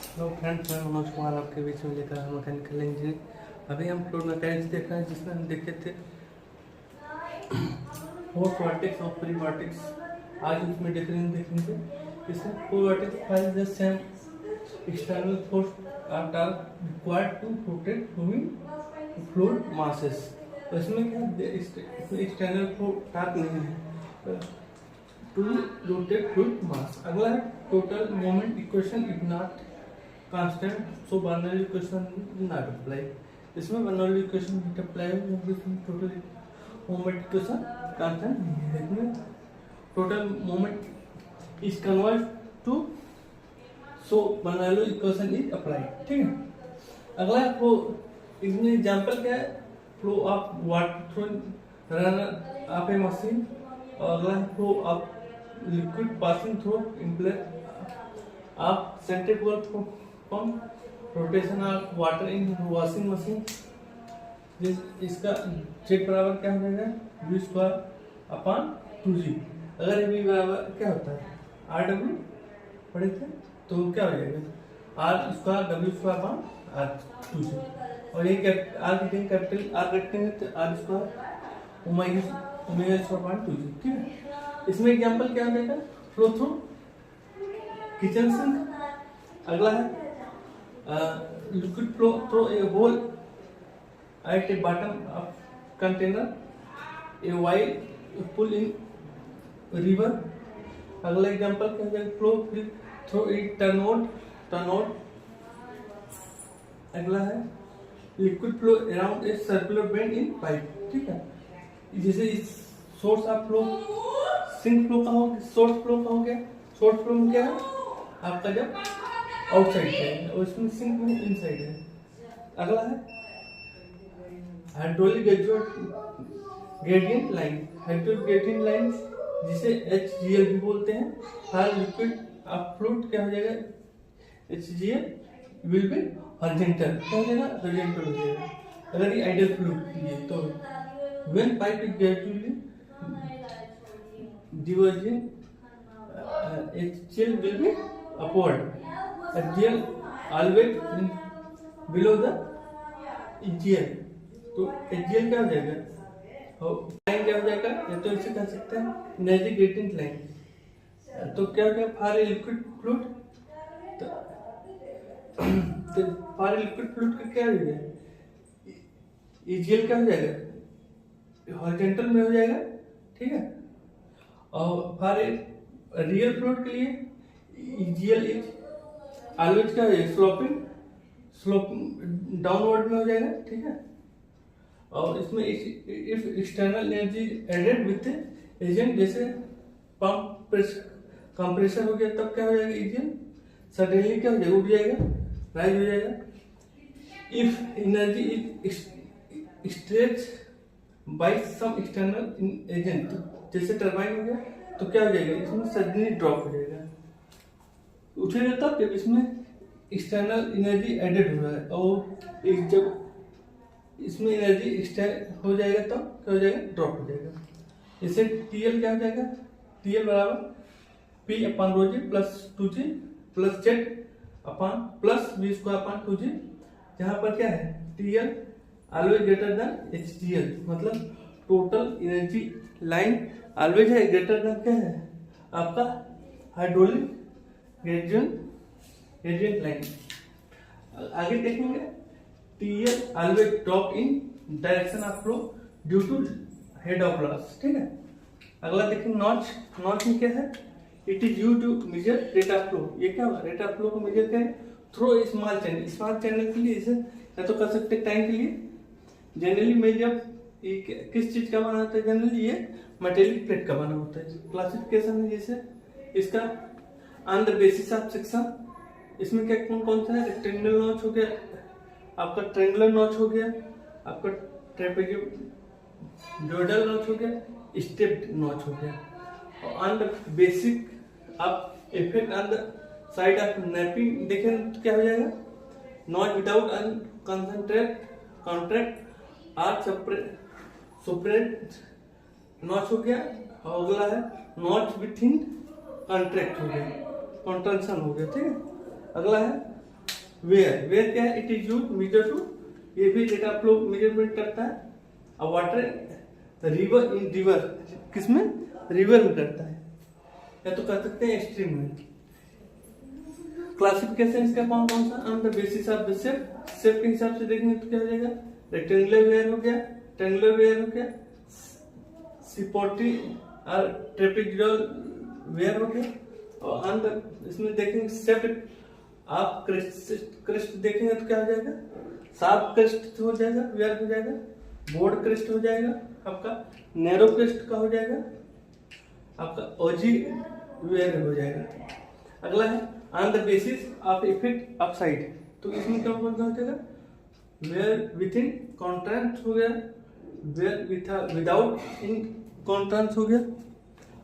Hello friends, मैं मनोज कुमार आपके बीच में लेकर आया मैकेनिकल इंजीनियरिंग। अभी हम फ्लूइड मैकेनिक्स देख रहे हैं, जिसमें हम देखे थे फोर्स वर्टेक्स और फ्री वर्टेक्स। आज उसमें डिफरेंस देखेंगे। इसमें four vortex file the same external force are required to rotate moving fluid masses. तो इसमें क्या एक्सटर्नल फोर्स टार्क नहीं है टू रोटेट फ्लूइड मास। अगला है total moment equation is not constant, so Bernoulli equation not apply. इसमें Bernoulli equation not apply होगी, total moment equation constant नहीं है। इसमें total moment is convert to, so Bernoulli equation is apply. ठीक है। अगला वो इसमें एग्जांपल क्या है, flow of water through run of a machine. और अगला है flow of liquid passing through impeller of centrifugal pump, rotation of water in washing machine. इसका जेट बराबर क्या हो जाएगा, v स्क्वायर अपॉन 2g। अगर v बराबर क्या होता है rw पढ़े थे, तो क्या हो जाएगा r square w square upon r2g। और ये r कैपिटल r रखते हैं तो r square omega square upon 2g। ठीक है। इसमें एग्जांपल क्या हो जाएगा, फ्लो थ्रू किचन सिंक। अगला है liquid flow through a hole at a bottom of container a whirlpool in river. अगला एग्जांपल क्या हो जाएगा, फ्लो थ्रू ए टर्नआउट। अगला है liquid flow around a circular bend in pipe. ठीक है। जैसे इस source of flow sink flow का हो गया, सोर्स फ्लो का हो गया। सोर्स फ्लो में क्या है आपका, जब आउटसाइड है और इसमें सिंक में इनसाइड है। अगला है hydraulic gradient line. Hydraulic gradient line जिसे HGL भी बोलते हैं। हर लिक्विड ऑफ फ्लूइड क्या हो जाएगा, HGL विल बी हॉरिजॉन्टल। क्या हो जाएगा, हॉरिजॉन्टल हो जाएगा। अगर ये आइडियल फ्लूइड है तो when pipe is gradually diverging, HGL will be upward, HGL always below the EGL। तो HGL क्या हो जाएगा, लाइन क्या हो जाएगा, या तो इसे कह सकते हैं एनर्जी ग्रेडियंट लाइन। तो क्या हो गया, फॉर ए लिक्विड फ्लूइड, तो फॉर ए लिक्विड फ्लूइड का क्या हो जाएगा, EGL क्या हो जाएगा, हॉरिजॉन्टल में हो जाएगा। ठीक है। और फॉर रियल फ्लूइड के लिए EGL इज ऑलवेज क्या है, स्लोपिंग डाउनवर्ड में हो जाएगा। ठीक है। और इसमें if external energy added with agent, जैसे पंप कंप्रेसर हो गया, तब क्या हो जाएगा, EGL सडनली क्या हो जाएगा, उठ जाएगा, राइज हो जाएगा। If energy is stretch by some external agent, जैसे टरबाइन हो गया, तो क्या हो जाएगा, इसमें सडनली ड्रॉप हो जाएगा, उठेगा तब जब इसमें एक्सटर्नल एनर्जी एडेड हो रहा है। और जब इसमें एनर्जी हो जाएगा तब क्या हो जाएगा, ड्रॉप हो जाएगा। जैसे TL क्या हो जाएगा, TL बराबर P upon rho G plus 2G plus Z upon plus V square upon 2G। जहां पर क्या है, TL always greater than HGL, मतलब टोटल एनर्जी लाइन ऑलवेज है ग्रेटर देन क्या है आपका हाइड्रोलिक ग्रेडियंट लाइन। आगे देखेंगे, TL always drop in direction of flow due to head of loss. ठीक है। अगला देखेंगे नॉच में क्या है, it is used to measure rate of flow. ये क्या होगा, रेट ऑफ फ्लो को मेजर करें through a small channel. Small channel के लिए इसे या तो कर सकते टैंक के लिए। जनरली में जब ये किस चीज का बना होता है, जनरली ये मेटेलिक प्लेट का बना होता है। क्लासिफिकेशन है जैसे इसका on the basis of section. इसमें क्या कौन कौन सा है, रेक्टेंगुलर नॉच हो गया, आपका ट्रायंगुलर नॉच हो गया, आपका ट्रेपेजोइडल नॉच हो गया, स्टेप्ड नॉच हो गया। और ऑन द बेसिक आप effect on the side of napping देखें तो क्या हो जाएगा, notch without contract are separate notch हो गया। और अगला है नॉच विथ इन कॉन्ट्रैक्ट हो गया, कॉन्ट्रैक्शन हो गया। ठीक है। अगला है वेयर क्या है, it is use meter too, ये भी डेटा फ्लो मेजरमेंट करता है। अब वाटर रिवर इन रिवर, किसमें, रिवर में करता है, या तो कर सकते हैं स्ट्रीम में। क्लासिफिकेशन इसका कौन कौन सा, on the basis of the shape के हिसाब से देखेंगे तो क्या हो जाएगा, रेक्टेंगुलर वेयर हो गया, ट्रायंगुलर वेयर हो गया, सिपोटी और ट्रेपेजोइडल वेयर हो गया। और ऑन द इसमें देखेंगे शेप आप क्रेस्ट देखेंगे तो क्या हो जाएगा, शार्प क्रेस्ट हो जाएगा, वेयर हो जाएगा, बोर्ड क्रेस्ट हो जाएगा, आपका नैरो क्रेस्ट का हो जाएगा, आपका ओजी वेयर हो जाएगा। अगला है on the basis of effect of side, तो इसमें क्या हो जाएगा, वेयर विथ इन कॉन्ट्रास्ट हो गया, वेयर विदाउट इन कॉन्ट्रास्ट हो गया।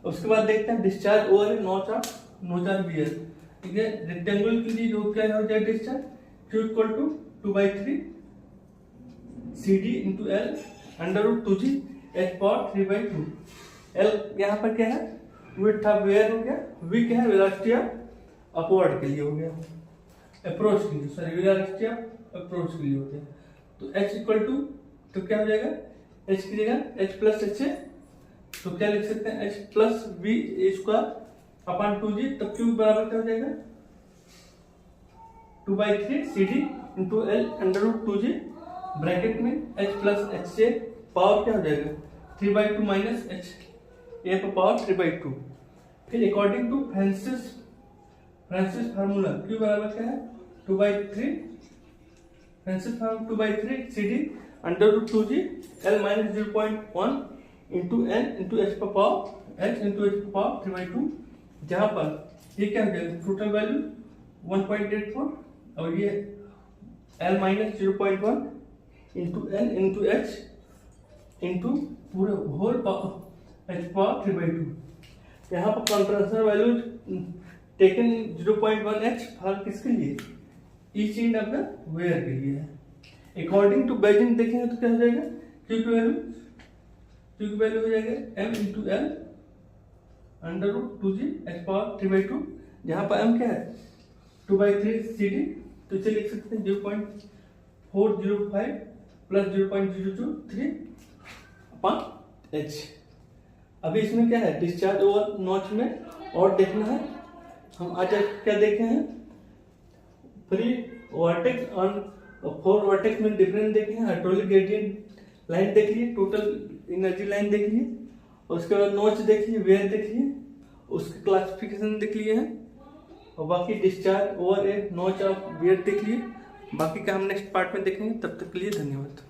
उसके बाद देखते हैं discharge over notch of weir, ठीक है। रेक्टेंगुलर के लिए जो क्या हो जाए discharge, Q equal to 2/3 CD into L under root 2G H power 3/2। L यहाँ पर क्या है, विड्थ ऑफ वेयर हो गया, V क्या है, वेलोसिटी ऑफ अपवर्ड के लिए हो गया, अप्रोच के लिए, सॉरी वेलोसिटी ऑफ अप्रोच के लिए हो गया। तो H इक्वल टू, तो क्या हो जाएगा, H की जगह H प्लस H है, तो क्या लिख सकते हैं, H plus V square upon 2G, तब Q बराबर क्या हो जाएगा, 2/3 CD into L under root 2G bracket में H प्लस H से पावर क्या हो जाएगा, 3/2 माइनस H A पर पावर 3/2। फिर according to Francis formula Q बराबर क्या है, 2/3 Francis formula 2/3 CD under root 2G L minus 0.1 into N into H पर पावर H इंटू H पर पावर 3/2, जहां पर ये क्या हो जाएगा, टोटल वैल्यू 1.84 और ये L minus 0.1 into N into H into पूरे होल H पावर 3/2। यहाँ पर contrast value taken 0.1 H for किसके लिए, each end of the weir के लिए है। अकॉर्डिंग टू बेजिंग देखेंगे तो क्या हो जाएगा, Q की वैल्यू हो जाएगा M into L under root 2G H power 3/2, जहां पर M क्या है 2/3 CD, तो इसे लिख सकते हैं 0.405 प्लस 0.023 अपॉन H। अभी इसमें क्या है, डिस्चार्ज ओवर नॉच में और देखना है, हम आज क्या देखे हैं, फ्री वर्टेक्स और 4 वर्टेक्स में डिफरेंस देखे हैं, हाइड्रोलिक ग्रेडियंट लाइन देख लिए, टोटल एनर्जी लाइन देख लिए, उसके बाद नॉच देख लिए, वेयर देख लिए, उसके क्लासिफिकेशन देख लिए हैं, और बाकी discharge over a notch of weir देख लिए। बाकी का हम नेक्स्ट पार्ट में देखेंगे, तब तक के लिए धन्यवाद।